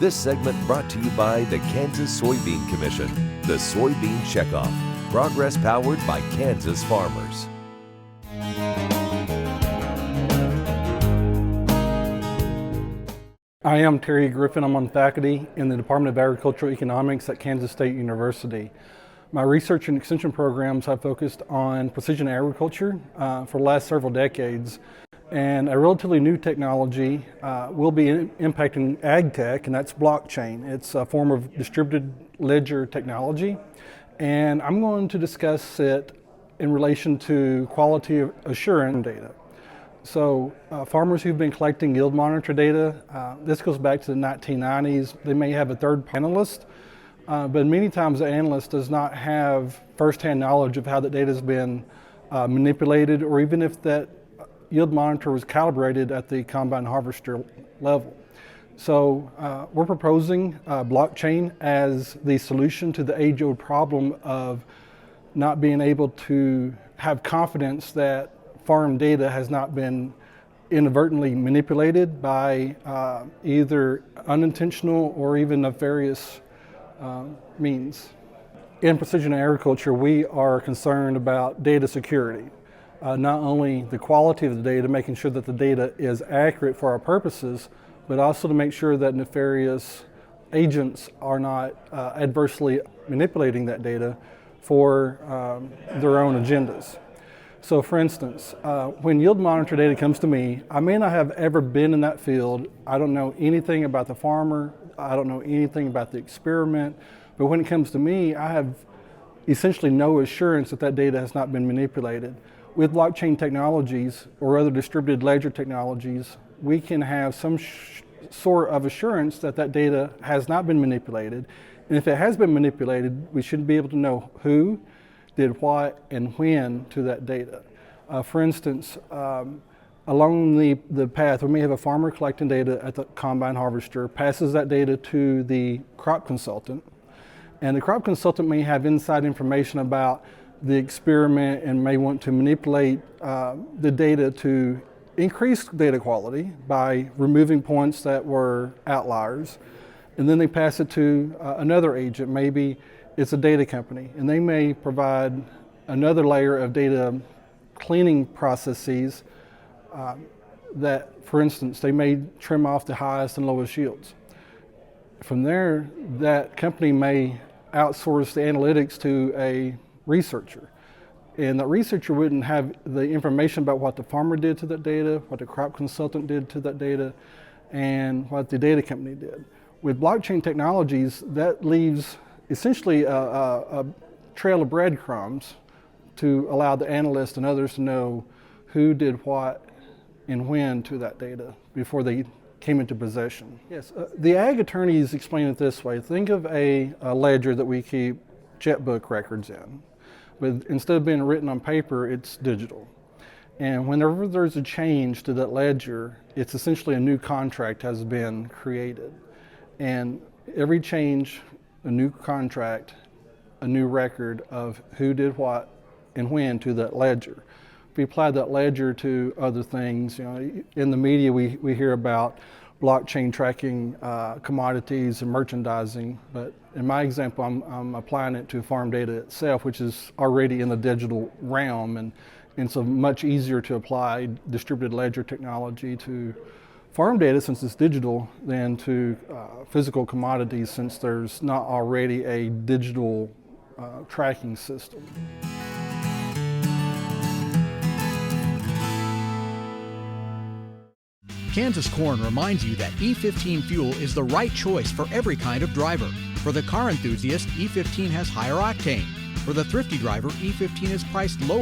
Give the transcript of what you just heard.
This segment brought to you by the Kansas Soybean Commission, the Soybean Checkoff. Progress powered by Kansas farmers. I am Terry Griffin. I'm on faculty in the Department of Agricultural Economics at Kansas State University. My research and extension programs have focused on precision agriculture for the last several decades. And a relatively new technology will be impacting ag tech, and that's blockchain. It's a form of distributed ledger technology. And I'm going to discuss it in relation to quality assurance data. So farmers who've been collecting yield monitor data, this goes back to the 1990s. They may have a third panelist, but many times the analyst does not have firsthand knowledge of how the data has been manipulated, or even if that yield monitor was calibrated at the combine harvester level. So we're proposing blockchain as the solution to the age-old problem of not being able to have confidence that farm data has not been inadvertently manipulated by either unintentional or even nefarious means. In precision agriculture, we are concerned about data security. Not only the quality of the data, making sure that the data is accurate for our purposes, but also to make sure that nefarious agents are not adversely manipulating that data for their own agendas. So for instance, when yield monitor data comes to me, I may not have ever been in that field. I don't know anything about the farmer. I don't know anything about the experiment. But when it comes to me, I have essentially no assurance that that data has not been manipulated. With blockchain technologies or other distributed ledger technologies, we can have some sort of assurance that that data has not been manipulated. And if it has been manipulated, we should be able to know who did what and when to that data. For instance, along the path, we may have a farmer collecting data at the combine harvester, passes that data to the crop consultant, and the crop consultant may have inside information about the experiment and may want to manipulate the data to increase data quality by removing points that were outliers. And then they pass it to another agent. Maybe it's a data company, and they may provide another layer of data cleaning processes that, for instance, they may trim off the highest and lowest yields. From there, that company may outsource the analytics to a researcher, and the researcher wouldn't have the information about what the farmer did to that data, what the crop consultant did to that data, and what the data company did. With blockchain technologies, that leaves essentially a trail of breadcrumbs to allow the analyst and others to know who did what and when to that data before they came into possession. Yes, the ag attorneys explain it this way. Think of a ledger that we keep checkbook records in. But instead of being written on paper, it's digital. And whenever there's a change to that ledger, it's essentially a new contract has been created. And every change, a new contract, a new record of who did what and when to that ledger. If we apply that ledger to other things, in the media we hear about blockchain tracking commodities and merchandising, but in my example, I'm applying it to farm data itself, which is already in the digital realm, and so much easier to apply distributed ledger technology to farm data since it's digital than to physical commodities since there's not already a digital tracking system. Kansas Corn reminds you that E15 fuel is the right choice for every kind of driver. For the car enthusiast, E15 has higher octane. For the thrifty driver, E15 is priced lower